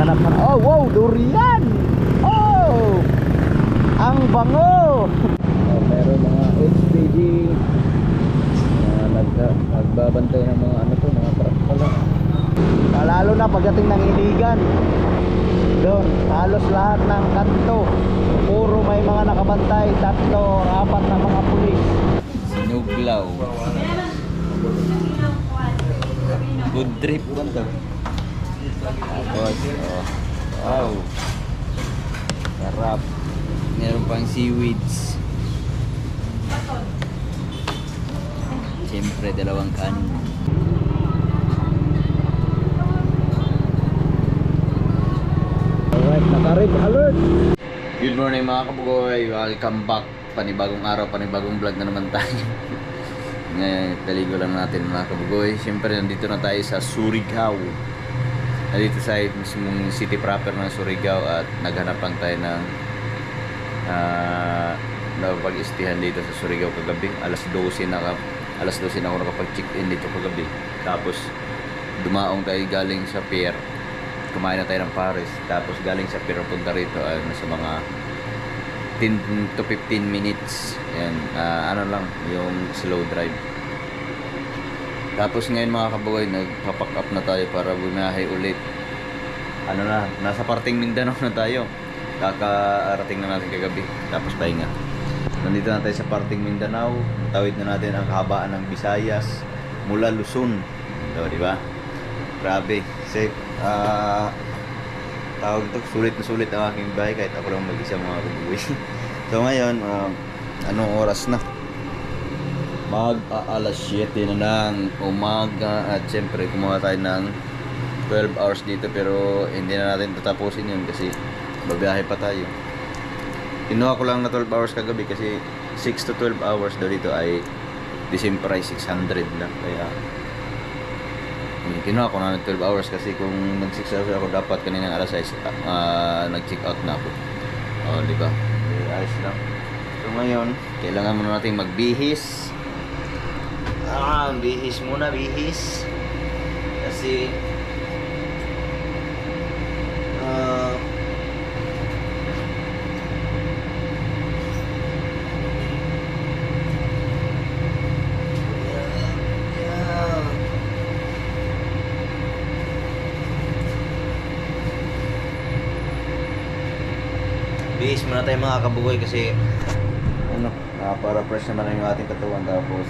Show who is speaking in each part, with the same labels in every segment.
Speaker 1: naghanap na. Oh, wow, durian! Oh! Ang bango! Meron mga HPG nagbabantay ng mga ano to, mga truck pala. Lalo na pagdating ng Iligan. Doon, halos lahat ng kanto puro may mga nakabantay, 3 o 4 na mga pulis. Sinuglaw. Good trip lang to. Tapos, oh, wow, sarap. Meron pang seaweeds. Siyempre, 2 kanin. Alright, naka-red alert. Good morning mga kabugoy. Welcome back. Panibagong araw, panibagong vlog na naman tayo. Ngayon, taligo lang natin mga kabugoy. Siyempre, nandito na tayo sa Surigao. Nandito sa mismong city proper ng Surigao at naghanap lang tayo ng napag-istihan dito sa Surigao kagabi. Alas 12 na ako nakapag-check-in dito kagabi. Tapos, dumaong tayo galing sa pier. Kumain na tayo ng pares. Tapos galing sa pier punta rito ay nasa mga 10 to 15 minutes. Yan, ano lang, yung slow drive. Tapos ngayon mga kabugoy, nagpapack up na tayo para bumiyahe ulit. Ano na, nasa parting Mindanao na tayo. Kakaarating na natin kagabi. Tapos pahinga. Nandito na tayo sa parting Mindanao. Tawid na natin ang kahabaan ng Visayas mula Luzon. Ito, di ba? Grabe. Kasi tawag ito, sulit na sulit ang aking bahay kahit ako lang mag-isa mga kabugoy. So ngayon, anong oras na? Alas 7 na ng umaga. At syempre kumuha tayo ng 12 hours dito. Pero hindi na natin tatapusin yun kasi babiyahe pa tayo. Kinuha ko lang na 12 hours kagabi kasi 6 to 12 hours daw dito ay the same price, 600 lang. Kaya kinuha ko na ng 12 hours kasi kung nag-6 hours ako dapat kaninang alas 6 nag-check out na ako. O, diba? Ayos lang. So ngayon, kailangan muna natin magbihis. Bihis muna, bihis. Kasi bihis muna tayo mga kabugoy kasi ano, para fresh naman yung ating katawan. Tapos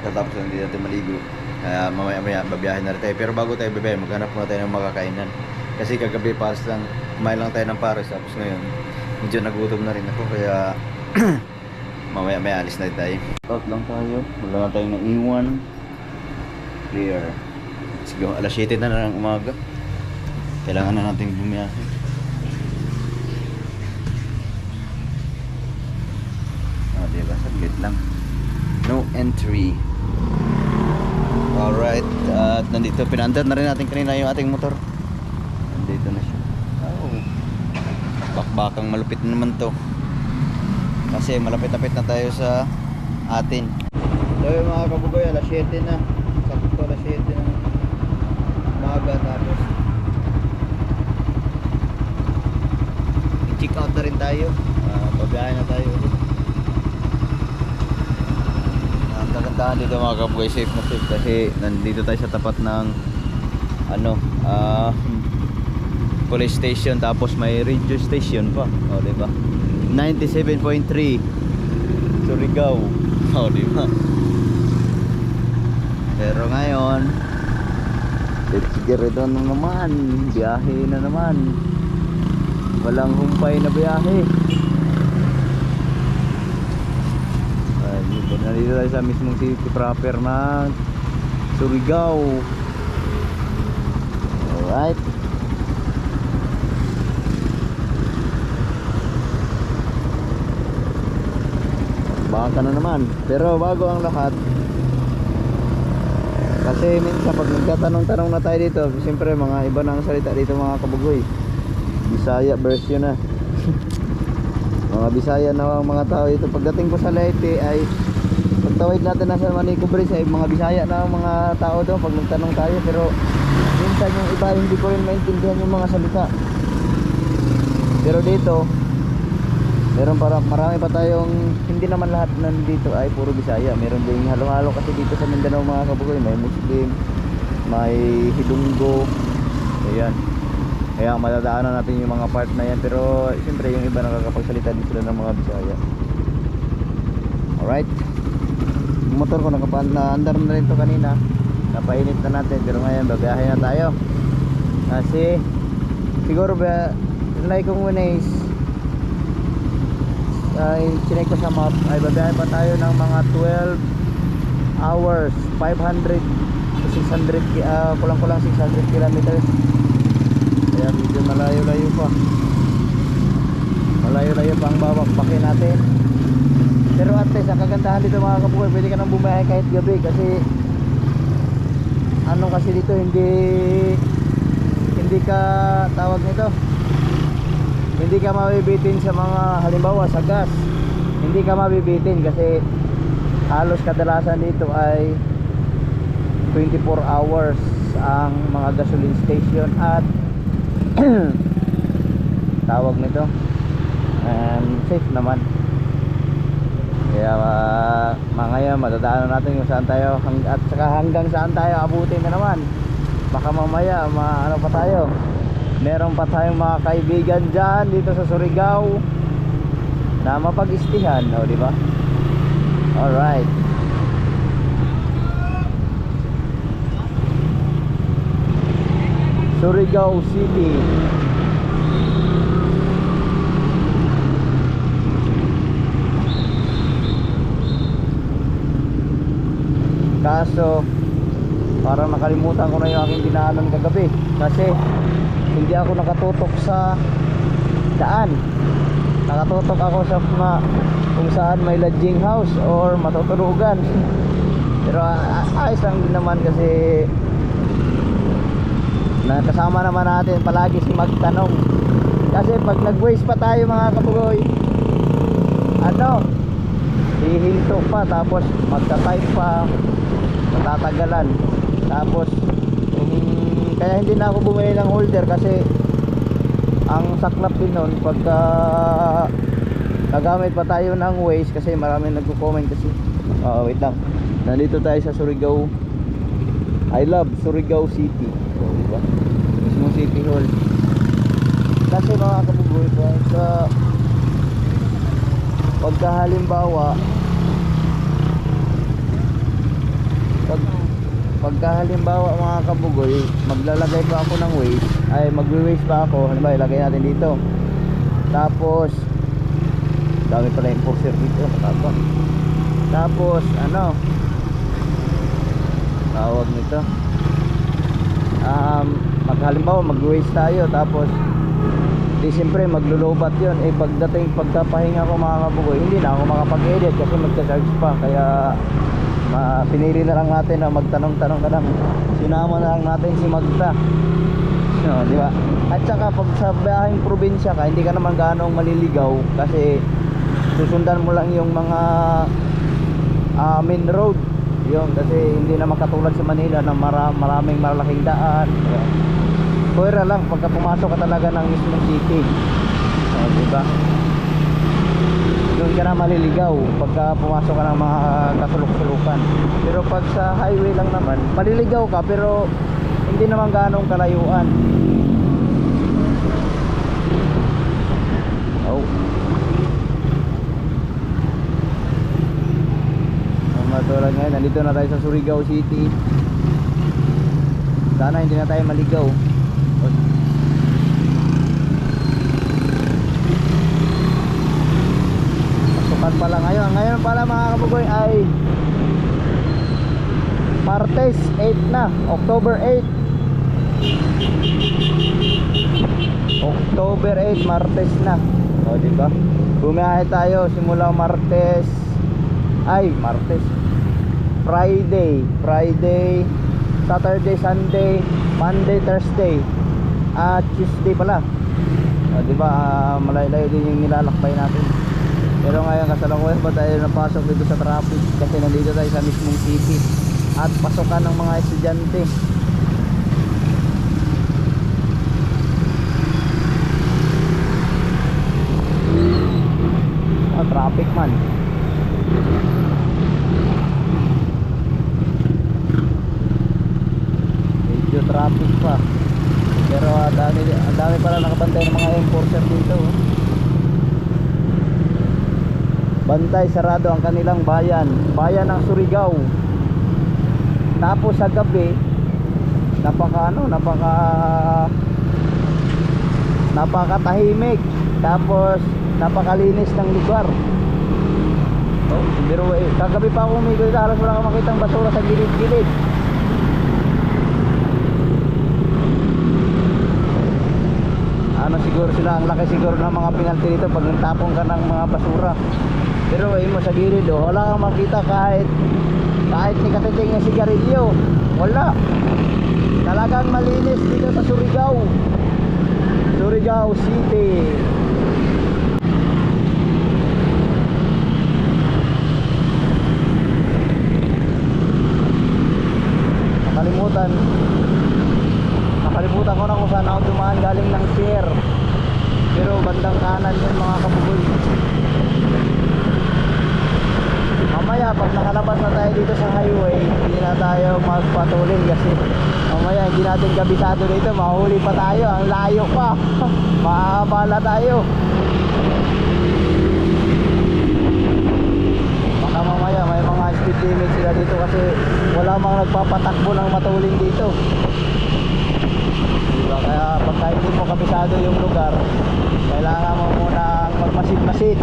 Speaker 1: tatapos lang din natin maligo. Kaya mamaya babiyahin na rin tayo. Pero bago tayo babiyahin, maghanap muna tayo ng makakainan. Kasi kagabi pares lang, kumain lang tayo ng pares. Tapos ngayon, medyo nagutom na rin ako. Kaya mamaya alis na rin tayo. Out lang tayo. Wala na tayong naiwan. Clear. Let's go. Alas 7 na ng umaga. Kailangan na natin bumiyahin. Diba? Saglit lang. No entry. Alright. At nandito, pinandar na rin natin kanina yung ating motor. Nandito na siya. Oh. Bakbakang malupit na naman to. Kasi malapit-lapit na tayo sa atin. So yung mga kabugoy, alas 7 na. Sakto alas 7 na. Umaga tapos i-check out na rin tayo. Pabiyahin na tayo ulit. Kagandahan dito mga kabugoy, safe na safe kasi nandito tayo sa tapat ng ano, police station, tapos may radio station pa. O, diba? 97.3 Surigao. O, diba? Pero ngayon, let's get it on na naman. Biyahe na naman. Walang humpay na biyahe. Nandito tayo sa mismong city proper ng Surigao. Alright. Baka na naman. Pero bago ang lahat, kasi minsan pag nagtatanong-tanong na tayo dito, siyempre mga iba na ang salita dito mga kabugoy. Bisaya version na. Mga Bisaya na ang mga tao dito. Pagdating ko sa Leyte ay pagtawid natin na sa Manico Bridge ay mga Bisaya na ang mga tao doon pag nagtanong tayo. Pero minsan yung iba hindi ko rin maintindihan yung mga salita. Pero dito meron marami pa tayong, hindi naman lahat nandito ay puro Bisaya. Meron ding halo-halo kasi dito sa Mindanao mga kabugoy. May Muslim, may Hilonggo. Ayan. Kaya madadaanan natin yung mga part na yan. Pero siyempre yung iba nakakapagsalita din sila ng mga Bisaya. Alright. Yung motor ko nakapaandar na rin to kanina. Napainit na natin. Pero ngayon babiyahe na tayo. Kasi siguro ba like kung muna is ay chinek ko sa map ay babiyahe pa tayo ng mga 12 hours, 500 to 600 kulang-kulang 600 kilometers. Kaya medyo malayo-layo pa, malayo-layo pa ang babakbakin natin. Pero at least ang kagandahan dito mga kabukoy, pwede ka nang bumiyahe kahit gabi. Kasi ano kasi dito hindi ka tawag nito, hindi ka mabibitin sa mga halimbawa sa gas. Hindi ka mabibitin kasi halos kadalasan dito ay 24 hours ang mga gasoline station at tawag nito safe naman. Kaya ngayon madadaanan natin kung saan tayo at saka hanggang saan tayo abutin na naman. Baka mamaya ano pa tayo, meron pa tayong mga kaibigan dyan dito sa Surigao na mapag-istihan, o di ba? Alright. Surigao City. Kaso parang nakalimutan ko na yung aking dinaanan kagabi kasi hindi ako nakatutok sa daan. Nakatutok ako sa kung saan may lodging house or matutulugan. Pero ayos lang din naman kasi nakasama naman natin palagi si magtanong. Kasi pag nag-waste pa tayo mga kabugoy, hihinto pa tapos magta-type pa, matatagalan. Tapos kaya hindi na ako bumili ng holder kasi ang saklap din nun pagka nagamit pa tayo ng Waze kasi maraming nagko-comment kasi. Wait lang. Nandito tayo sa Surigao. I love Surigao City. Diba? Mismo City Hall. Kasi mga kabuboy pagka halimbawa mga kabugoy, maglalagay pa ako ng Waze, ay magwi-Waze pa ako, halimbawa ilagay natin dito, tapos dami pala enforcer dito, tapos tawag nito, halimbawa mag-Waze tayo, tapos di siyempre maglulubat yun, pagkapahinga ko mga kabugoy, hindi na ako makapag-edit kasi magcha-charge pa. Kaya pinili na lang natin na magtanong-tanong ka lang, sinama na lang natin si Magda, di ba? At saka pag sa biyaheng probinsya ka, hindi ka naman ganong maliligaw kasi susundan mo lang yung mga main road yun, kasi hindi na makatulad sa Manila na maraming malaking daan. Pwera lang pagka pumasok ka talaga ng mismong city, di ba? Doon ka na maliligaw pagka pumasok ka ng mga kasulok-sulukan. Pero pag sa highway lang naman, maliligaw ka pero hindi naman ganong kalayuan. Matulad ngayon, nandito na tayo sa Surigao City. Sana hindi na tayo maligaw. Pasukan pala ngayon pala mga kabugoy ay Martes 8 na, October 8. October 8, Martes na. O diba? Bumiyahe tayo simula Martes, Friday, Saturday, Sunday, Monday, Thursday at Tuesday pala. Diba, malayo-layo din yung nilalakbay natin. Pero ngayon kasalukuyan pa tayo napasok dito sa traffic kasi nandito tayo sa mismong city at pasokan ng mga estudyante.
Speaker 2: traffic man. Medyo traffic pa. Pero ang dami pala nakabantay ng mga enforcer dito. Bantay, sarado ang kanilang bayan. Bayan ng Surigao. Tapos sa gabi, napakatahimik. Tapos napakalinis ng lugar. Pero kagabi pa ako umigo, halos wala akong makitang basura sa gilid-gilid. Ano siguro sila, ang laki siguro ng mga penalty dito pag nagtapon ka ng mga basura. Pero mo sa gilid, wala kang makita kahit ni katiting ng sigarilyo. Wala. Talagang malinis dito sa Surigao. Surigao City. Nakalimutan ko na kung saan ako dumaan galing ng pier. Pero bandang kanan yun mga kabugoy. Mamaya pag nakalabas na tayo dito sa highway, hindi na tayo magpatulin kasi mamaya hindi natin kabisado dito, mahuli pa tayo, ang layo pa. Maabala tayo. Baka mamaya may mga speed limit sila dito kasi wala mang nagpapatakbo ng matulin dito. Diba? Kaya pagka hindi mo kabisado yung lugar, kailangan mo munang magmasid-masid.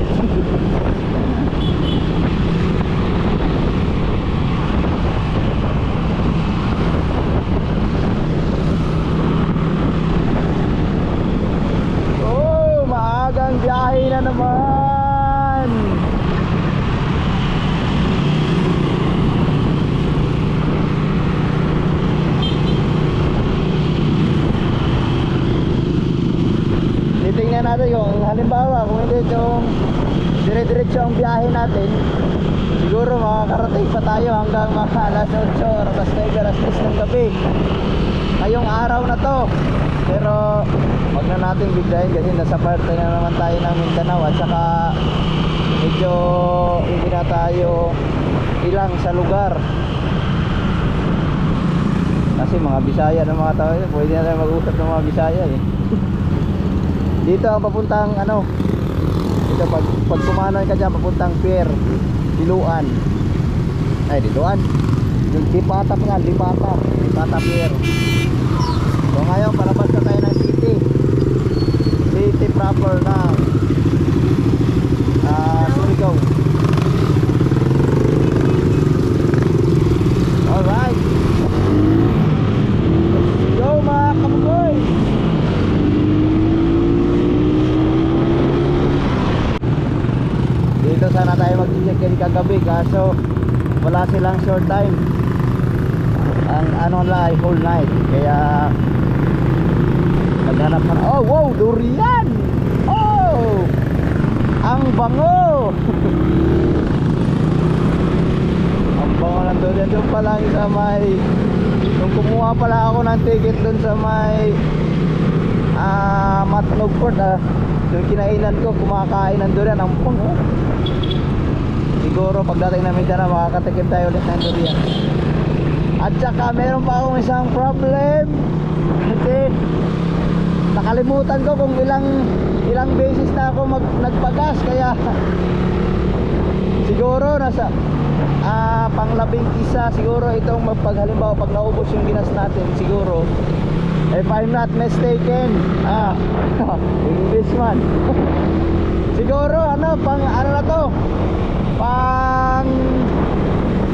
Speaker 2: Oh, maagang biyahe na naman. Titingnan natin kung halimbawa kung hindi itong dire-diretso ang biyahe natin, siguro makakarating pa tayo hanggang mga alas 8 or alas 9, alas 10 ng gabi ngayong araw na to. Pero wag na natin biglayin kasi nasa parte na naman tayo ng Mindanao at saka medyo hindi na tayo ilang sa lugar kasi mga Bisaya ng mga tao, pwede na tayo mag-usap ng mga Bisaya eh. Dito ang papuntang ano, dito pag kumanan ka dyan papuntang pier, Diluan. Ay, Diluan. Yung Lipata nga, Lipata pier. So ngayon palabas na tayo ng city proper na Surigao. Alright, let's go mga kabugoy. Dito sana tayo mag-check-in kagabi kaso wala silang short time. Ang ano lang ay whole night. Kaya naghanap na. Oh wow, durian. Oh, ang bango. Ang bango ng durian. Doon pa lang sa may, nung kumuha pala ako ng ticket doon sa may Matnogport, yung kinainan ko, kumakain ng durian. Ang bango. Siguro pagdating namin dyan makakatikim tayo ulit ng durian. At saka meron pa akong isang problem kasi nakalimutan ko kung ilang beses na ako nagpagas. Kaya siguro nasa pang-11 siguro itong halimbawa pag naubos yung ginas natin, siguro if I'm not mistaken, English man. Siguro pang ano na to, pang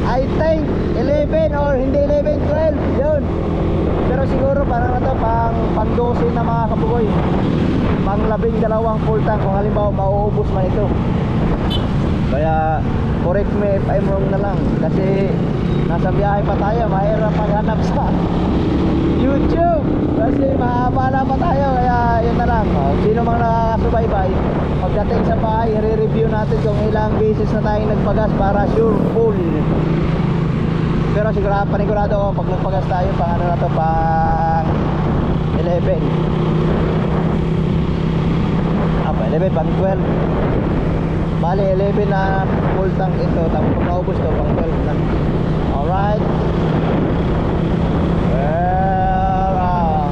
Speaker 2: I think 11 or hindi 11, 12 yun. Pero siguro parang na to pang 12 na mga kabugoy, pang 12 full tank kung halimbawa mauubos man ito. Kaya correct me if I'm wrong na lang kasi nasa biyahe pa tayo, mahirap maghanap sa YouTube kasi mahabala pa tayo. Kaya yun na lang, sino mang nakakasubaybay, pagdating sa bahay i-review natin kung ilang beses na tayong nagpagas para sure full. Pero siguro panigurado ako pag nagpagas tayo pang ano na to, pang 11 11, pang 12. Bali 11 na full tank ito, tapos pag naubos to pang 12 na. Alright. Well,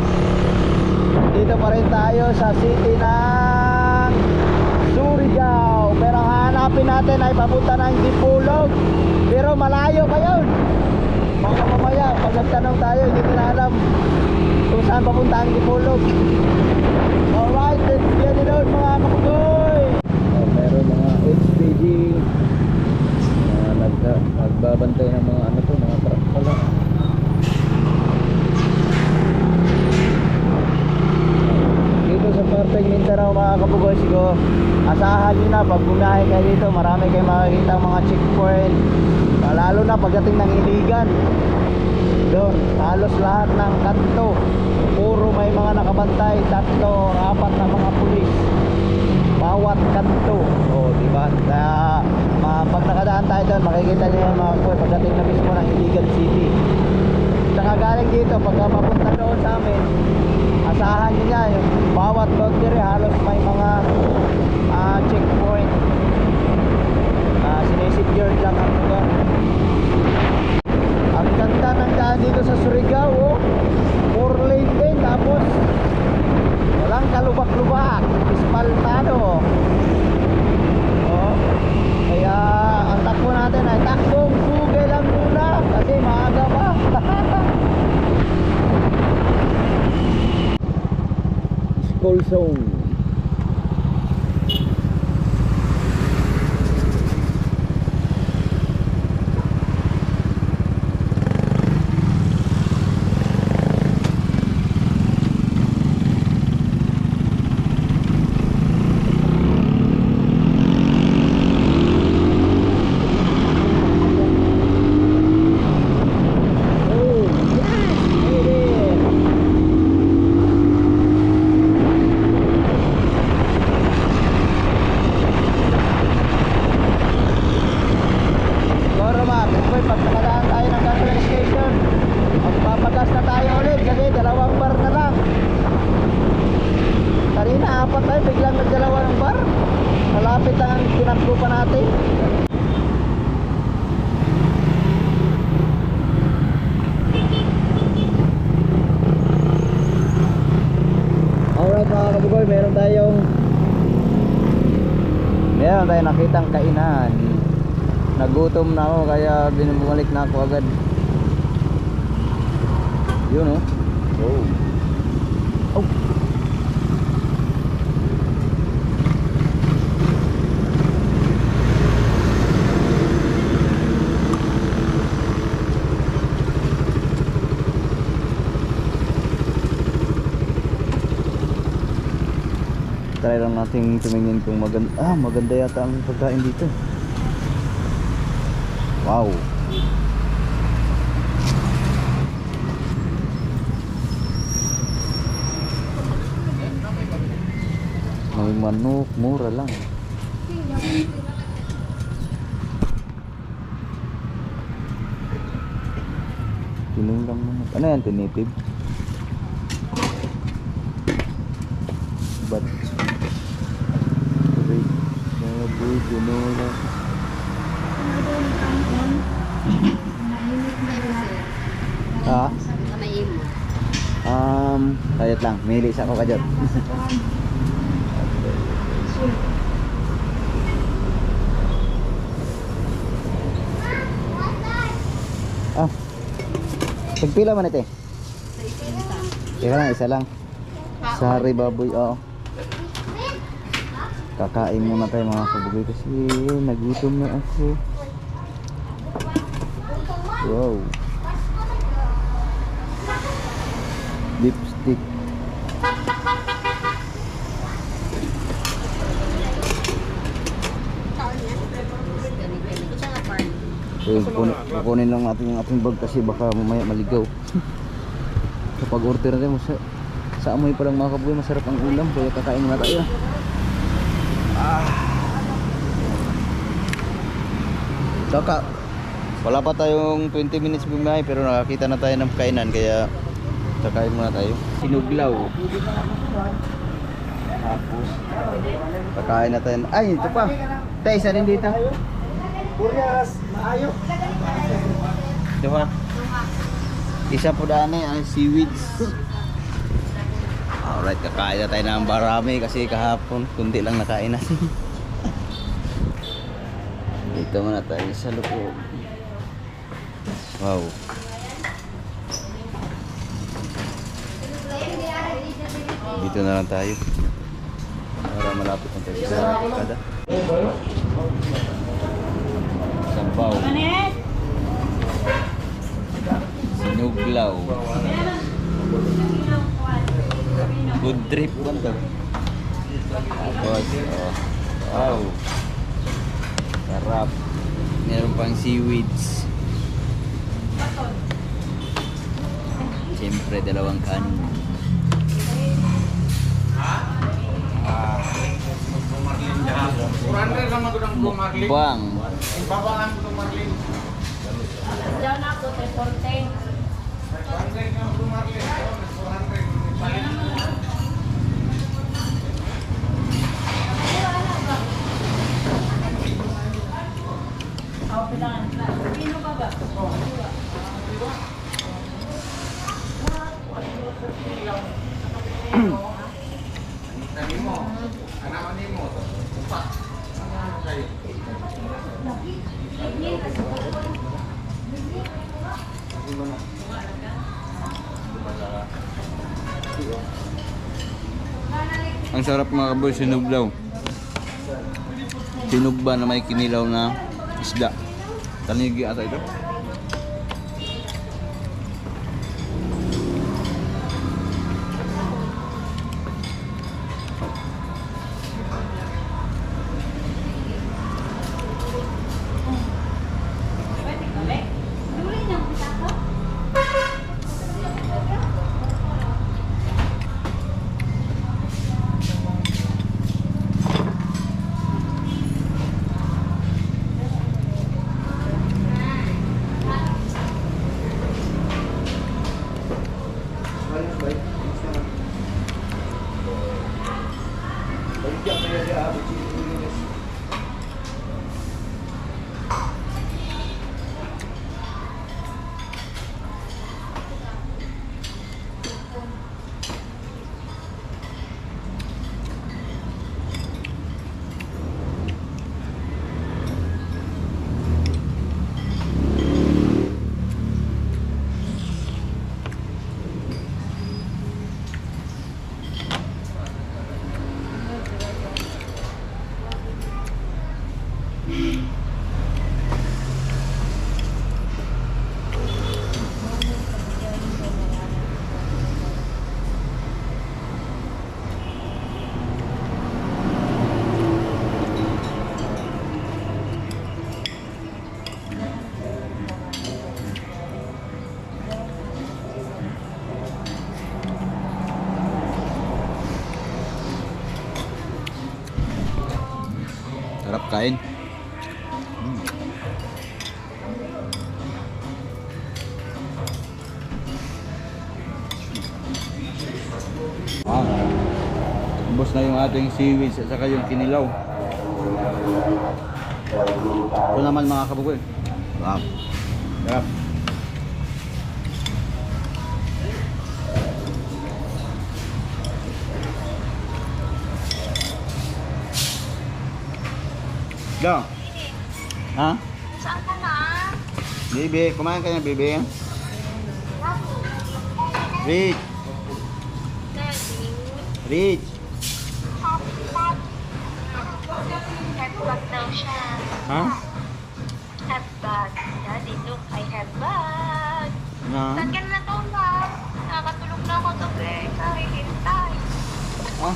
Speaker 2: dito pa rin tayo sa city ng Surigao. Pero ang hanapin natin ay papunta ng Dipolog. Pero malayo pa yun. Mga mamaya, pag nagtanong tayo, hindi ko na alam kung saan papunta ang Dipolog. Alright, let's get it on mga kapugoy. Meron mga HPG na nagbabantay ng mga ano to, mga truck pala. Dito sa parteng Mindanao mga kapugoy, siguro asahan nyo na pag bumiyahe kayo dito, marami kayong makikita mga checkpoint. Lalo na pagdating ng Iligan, doon halos lahat ng kanto puro may mga nakabantay, 3 o 4 na mga pulis bawat kanto. Diba? Kaya pag nakadaan tayo doon, makikita niyo yung mga kuya pagdating na mismo ng Iligan City. Saka galing dito, pagka mapunta doon sa amin, asahan nyo niya yung bawat boundary halos may mga checkpoint. Sinisecure lang ang lugar. Ang ganda ng daan dito sa Surigao, 4 lane din, tapos walang kalubak-lubak, ispaltado. Kaya ang takbo natin ay takbong sugay lang muna kasi maaga pa. School zone. Meron tayong nakitang kainan. Nagutom na ako kaya binubalik na ako agad. Yun oh. Oh. Try lang natin tumingin kung maganda yata ang pagkain dito. Wow. May manok, mura lang. Tinulang manok. Ano yan, tinitib? But Saboy, tinola. Ha? Kayat lang, mili sa ako kajot. Pagpila man ito eh? Ika lang, isa lang. Sari baboy, oo. Kakain muna tayo mga kabugoy kasi nagutom na ako. Wow. Lipstick. So, kukunin lang natin yung ating bag kasi baka mamaya maligaw. Kapag order natin, sa amoy pa lang mga kabugoy, masarap ang ulam. Kaya kakain muna tayo. Saka wala pa tayong 20 minutes bumiyahe pero nakakita na tayo ng kainan kaya kakain muna tayo. Sinuglaw. Tapos, pagkain natin. Ay, ito pa. Tay, isa rin dito.
Speaker 3: Kuryas, maayo.
Speaker 2: Ito pa. Isa po daan ay seaweeds. Alright, kakain na tayo ng marami kasi kahapon kundi lang nakain natin. Dito muna tayo sa loob. Wow. Dito na lang tayo. Para malapit na tayo sa kada. Sabaw. Sinuglaw. Good trip ba ito? Tapos, oh, wow. Sarap. Meron pang seaweeds. Siyempre, dalawang kanin. Mukbang.
Speaker 4: Diyan ako, 314. Pino ka ba?
Speaker 2: Ang sarap mga kaboy, sinuglaw. Sinugba na may kinilaw na isda. Tanigi ata ito. Sarap kain. Ubos na yung ating seaweeds at saka yung kinilaw. Ito naman mga kabugoy. Wow. Sarap. Go. Ha?
Speaker 4: Saan ka na?
Speaker 2: Baby, kumain ka na, baby. Rich.
Speaker 4: Daddy.
Speaker 2: Rich.
Speaker 4: Headbag daw siya.
Speaker 2: Ha?
Speaker 4: Headbag. Daddy, look, I have bag.
Speaker 2: Na?
Speaker 4: Saan ka na natulog? Nakakatulog na ako gabi. Kahihintay.
Speaker 2: Ha?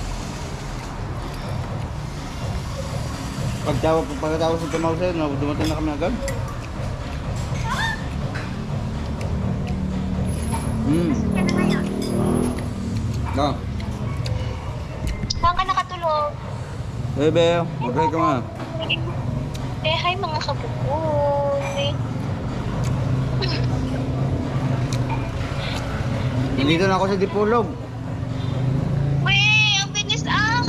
Speaker 2: Pagkatapos ng tumawag sa'yo, dumating na kami agad.
Speaker 4: Saan ka na ngayon?
Speaker 2: Go.
Speaker 4: Saan ka nakatulog?
Speaker 2: Bebe, mag-hi ka nga.
Speaker 4: Eh, hi mga kabukoy.
Speaker 2: Nandito na ako sa Dipolog.
Speaker 4: Weh, ang bilis ah!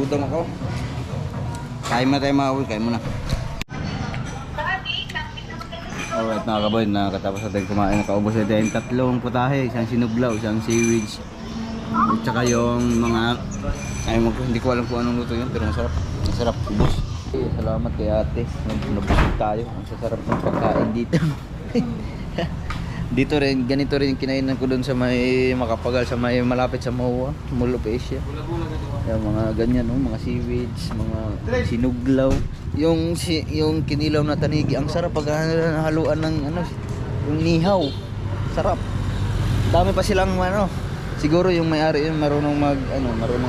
Speaker 2: Nagutom ako. Kain mo tayo mga kaboy, kain mo na. Alright mga kaboy, nakatapos natin kumain. Nakaubos natin yung tatlong putahe, isang sinuglaw, isang seaweeds. At saka yung mga, hindi ko alam kung anong luto yun, pero masarap. Masarap, ubos. Salamat kay ate, nabusog tayo. Ang sasarap ng pagkain dito. Dito rin, ganito rin kinainan ko doon sa may Makapagal, sa may malapit sa MOA, Mall of Asia. Yung mga ganyan, no? Mga seaweeds, mga sinuglaw. Yung kinilaw na tanigi, ang sarap pag haluan ng yung nihaw. Sarap. Dami pa silang siguro yung may-ari yung marunong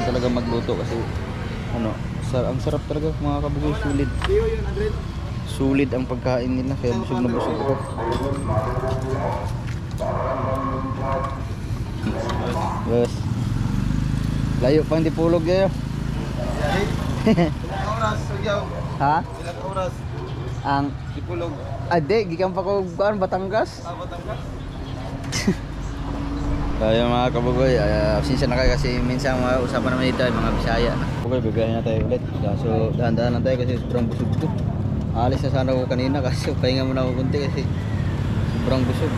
Speaker 2: talaga magluto kasi ang sarap talaga mga kabugoy, sulit. Sulit ang pagkain nila kaya busog na busog ako. Yes. Layo pang dipulog kayo.
Speaker 3: Ilang oras, Sagyaw?
Speaker 2: Ha?
Speaker 3: Ilang oras?
Speaker 2: Ang
Speaker 3: Dipulog.
Speaker 2: ade, gikan pa ko Batangas.
Speaker 3: Batangas?
Speaker 2: Kaya mga kabugoy, sinsya na kayo kasi minsan mga usapan naman dito ay mga Bisaya na. Okay, bibiyahin na tayo ulit. So, dahan-dahan lang tayo kasi sobrang busog ko. Alis na sana ako kanina kasi pahinga muna ako kunti kasi sobrang busog.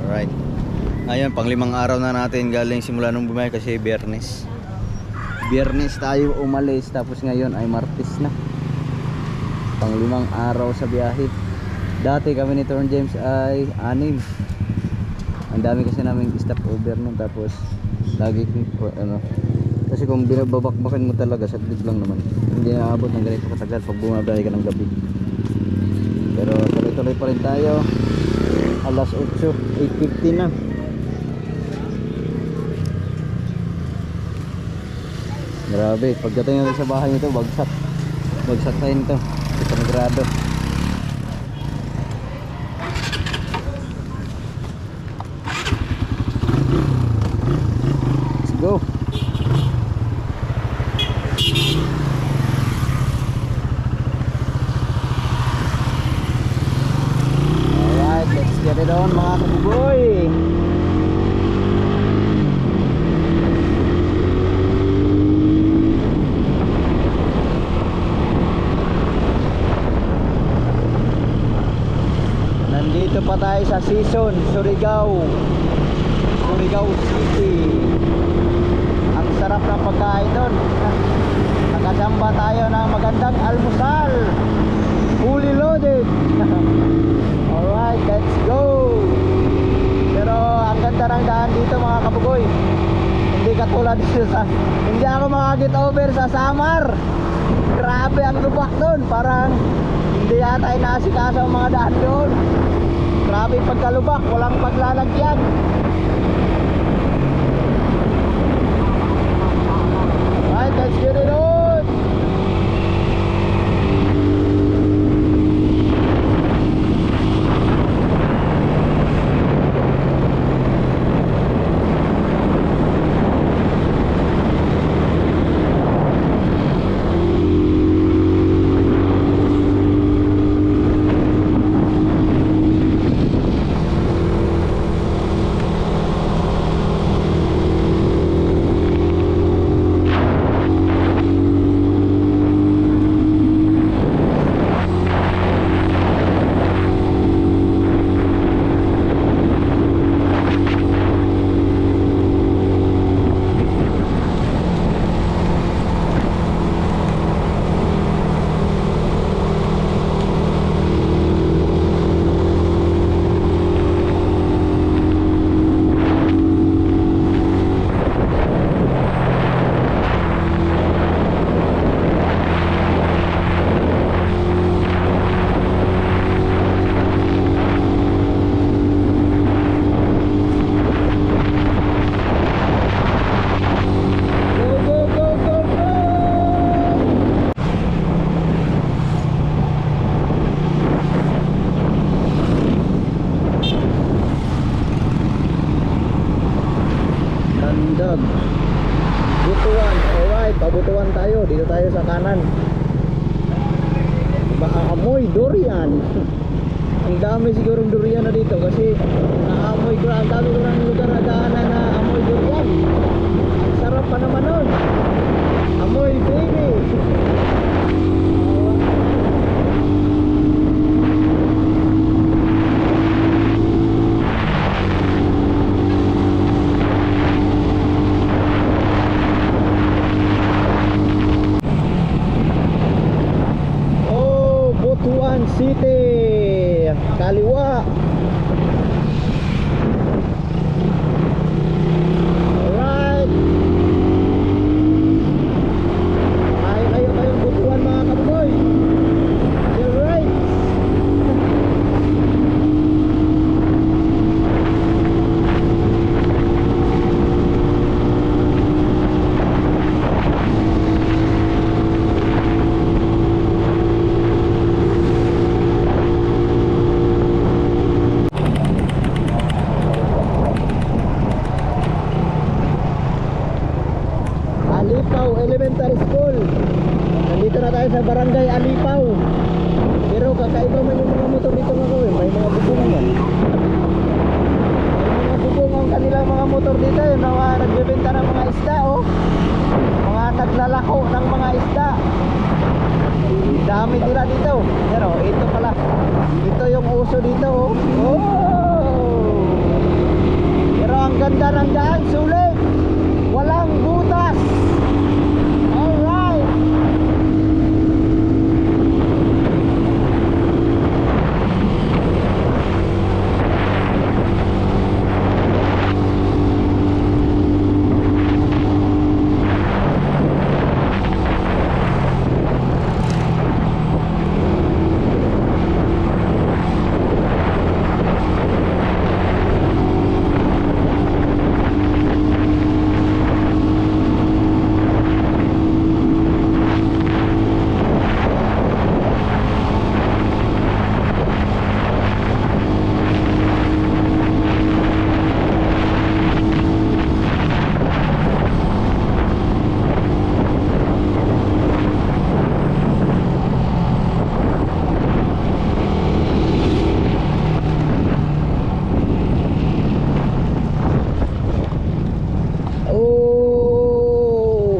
Speaker 2: Alright. Ayun, pang-5 araw na natin galing simula nung bumiyahe kasi Biyernes. Biyernes tayo umalis tapos ngayon ay Martes na. Pang-5 araw sa biyahe. Dati kami ni Torn James ay 6. Ang dami kasi namin stop over nun tapos lagi kasi kung binababakbakan mo talaga saglit lang naman, hindi naabot ng ganito katagal pag bumabiyahe ka ng gabi. Pero tuloy-tuloy pa rin tayo. Alas 8, 8:50 na. Grabe, pagdating natin sa bahay nito bagsak tayo nito sa Panigurado. Go. Alright, let's get it on mga kabugoy. Nandito pa tayo sa season, Surigao City. Ang sarap ng pagkain doon. Nakasamba tayo ng magandang almusal, fully loaded. Alright, let's go. Pero ang ganda ng daan dito mga kabugoy. Hindi katulad dito hindi ako makakit over sa Samar. Grabe ang lubak doon. Parang hindi yata inaasikaso ang mga daan doon. Grabe pagkalubak, walang paglalagyan. Alright, let's get it on. Butuan, alright, pabutuan tayo. Dito tayo sa kanan. Maamoy durian. Ang dami sigurong durian na dito kasi naamoy ko, ang dami ko ng lugar na daanan na amoy durian. Ang sarap pa naman nun. Amoy baby. Oh, Butuan City. Kaliwa. Alright. Ay, kayong Butuan mga kaboy. You're right. Alipaw Elementary School. Nandito na tayo sa Barangay Alipaw. Pero kakaiba man yung mga motor dito nga gawin. May mga bubong yan. May mga bubong ang kanilang mga motor dito. Yung mga nagbebenta ng mga isda oh. Mga naglalako ng mga isda. Dami nila dito. Pero ito pala. Ito yung uso dito oh. Oh! Pero ang ganda ng daan, sulit. Walang butas.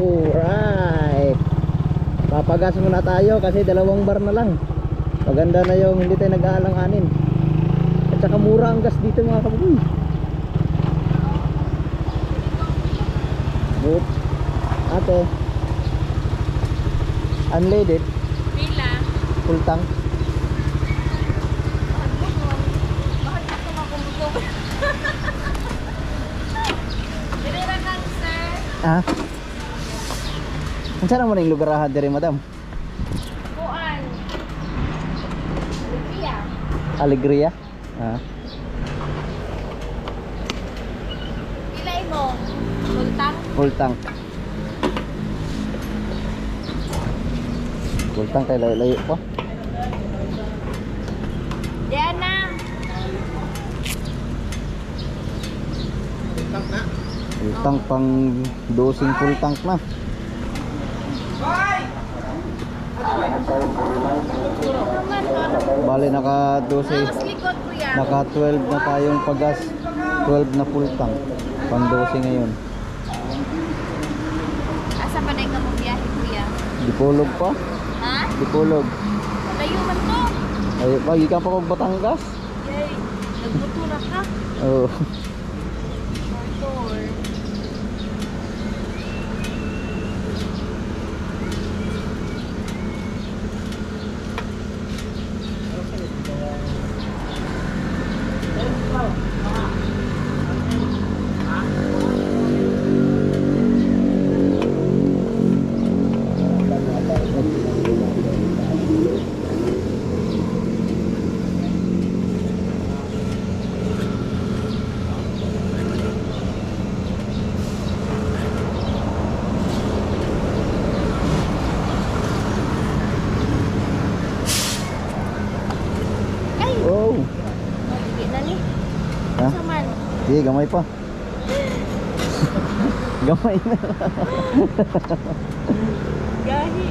Speaker 2: Alright. Papagas muna tayo kasi 2 bar na lang. Maganda na yung hindi tayo nag-aalang-anin. At saka mura ang gas dito mga kabugoy. Good. Ate, unleaded,
Speaker 4: Pila.
Speaker 2: full tank.
Speaker 4: Bakit gusto mo akong bugog? Dirira kang sir.
Speaker 2: Ah? Saan mo na yung lugarahan diri madam?
Speaker 4: Kuan. Lucia.
Speaker 2: Alegria? Ah.
Speaker 4: Pilay mo. Bultang.
Speaker 2: Full tank. Full tank kay layo pa.
Speaker 4: Diana.
Speaker 2: Full tank pang dosing full tank na. Bale naka 12,
Speaker 4: Mas likod kuya.
Speaker 2: naka 12 na tayong pagas. 12 na full tank. Pang dosing ngayon.
Speaker 4: Asa pa na yung biyahe kuya?
Speaker 2: Dipolog pa.
Speaker 4: Ha?
Speaker 2: Dipolog.
Speaker 4: Layo man to.
Speaker 2: Ay, pagi ka pa kog Batangas.
Speaker 4: Yay. Nagbutura ka.
Speaker 2: Oh.
Speaker 4: Motor.
Speaker 2: Oh.
Speaker 4: Sige na ni.
Speaker 2: Ha?
Speaker 4: Saman.
Speaker 2: Sige, gamay pa. Gamay na.
Speaker 4: Gahi.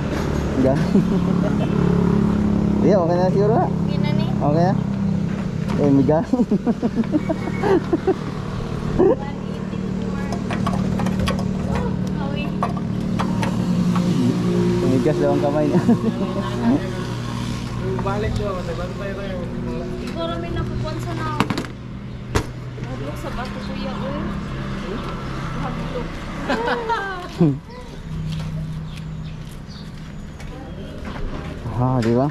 Speaker 2: Gahi. Iya, okay na siguro ha?
Speaker 4: Sige na ni.
Speaker 2: Okay na? Migas.
Speaker 4: 184. Awi.
Speaker 2: Migas daw ang kamay niya.
Speaker 3: Balik ko, matagal tayo tayo.
Speaker 4: Siguro may napupunsa na ako. Hadlok sa bato kuya ko eh. Hadlok.
Speaker 2: Di ba?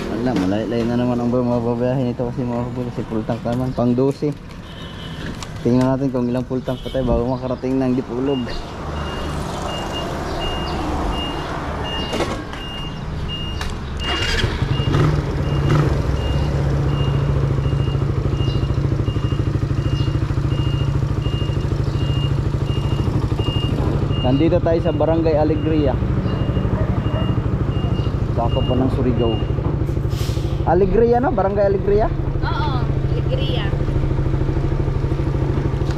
Speaker 2: Wala, malay-lay na naman ang mababayahin nito kasi mga kabul, kasi full tank naman, pang 12. Tingnan natin kung ilang full tank pa tayo bago makarating ng Dipolog. Nandito tayo sa Barangay Alegria. Sakop pa ng Surigao. Alegria, no? Barangay Alegria?
Speaker 4: Oo, Alegria.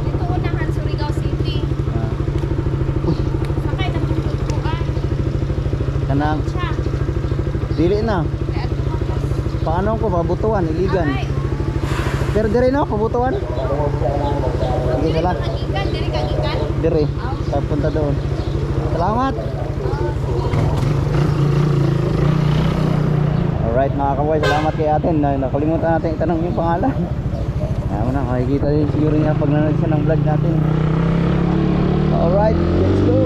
Speaker 4: Dito unahan, Surigao City. Sakay na pagtutpuan.
Speaker 2: Kanang,
Speaker 4: Siya.
Speaker 2: dili na.
Speaker 4: Kaya tumakas.
Speaker 2: Paano ko pabutuan, iligan?
Speaker 4: Ay,
Speaker 2: Pero dire no, pabutuan? Sige,
Speaker 4: diri
Speaker 2: sala.
Speaker 4: kagikan, diri kagikan.
Speaker 2: Dire. Tayo punta doon. Salamat. Alright mga kaboy, salamat kay atin. Nakalimutan natin itanong yung pangalan. Kaya mo na, makikita din siguro niya pag nanood siya ng vlog natin. Alright, let's go.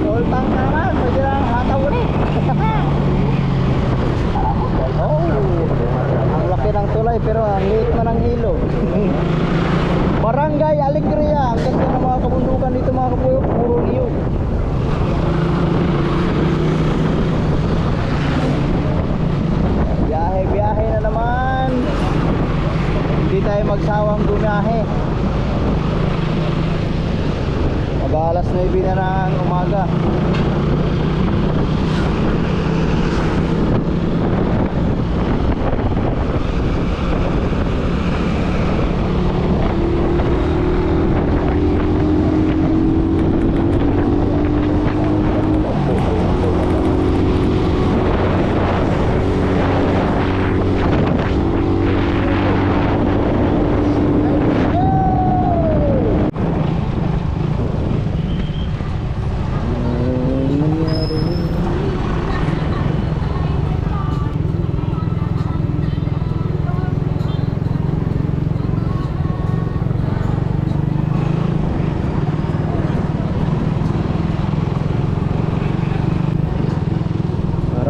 Speaker 2: Full tank na naman, pwede lang hataw ulit. Oh, ang laki ng tulay pero ang liit man ang ilog. Barangay Alegria, ang ganda ng mga kabundukan dito mga kapuyo, puro niyog. Biyahe na naman. Hindi tayo magsawang bumiyahe. Mag-alas 9 na ng umaga.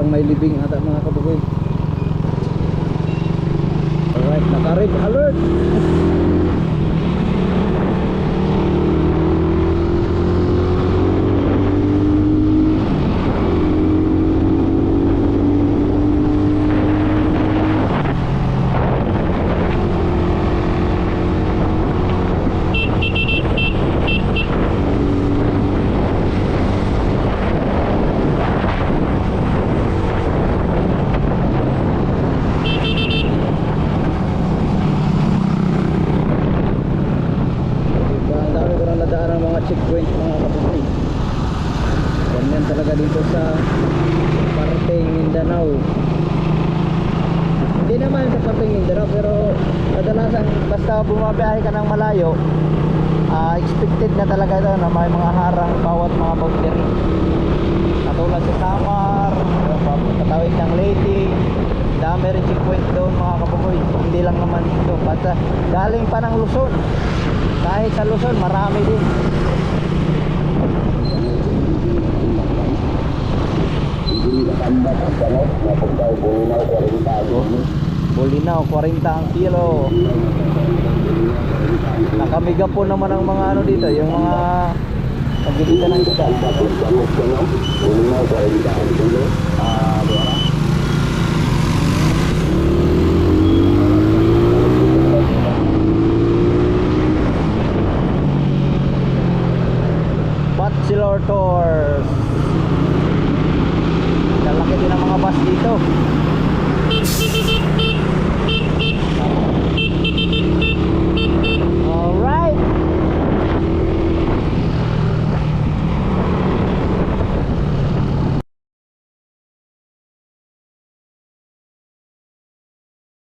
Speaker 2: May libing ata mga kabugoy. Alright, naka-red alert. Checkpoint mga kabugoy. Ganyan talaga dito sa parteng Mindanao. Hindi naman sa parteng Mindanao pero kadalasan basta bumabiyahe ka ng malayo, expected na talaga ito na may mga harang bawat mga boundary. Katulad sa Samar, katawid ng Leyte, dami rin checkpoint doon mga kabugoy. Hindi lang naman dito, basta galing pa ng Luzon. Kahit sa Luzon marami din. Bulinaw, 40 ang kilo. Nakamiga po naman ang mga ano dito, yung mga nagbibigay ng isda. Bulinaw, 40 ang kilo.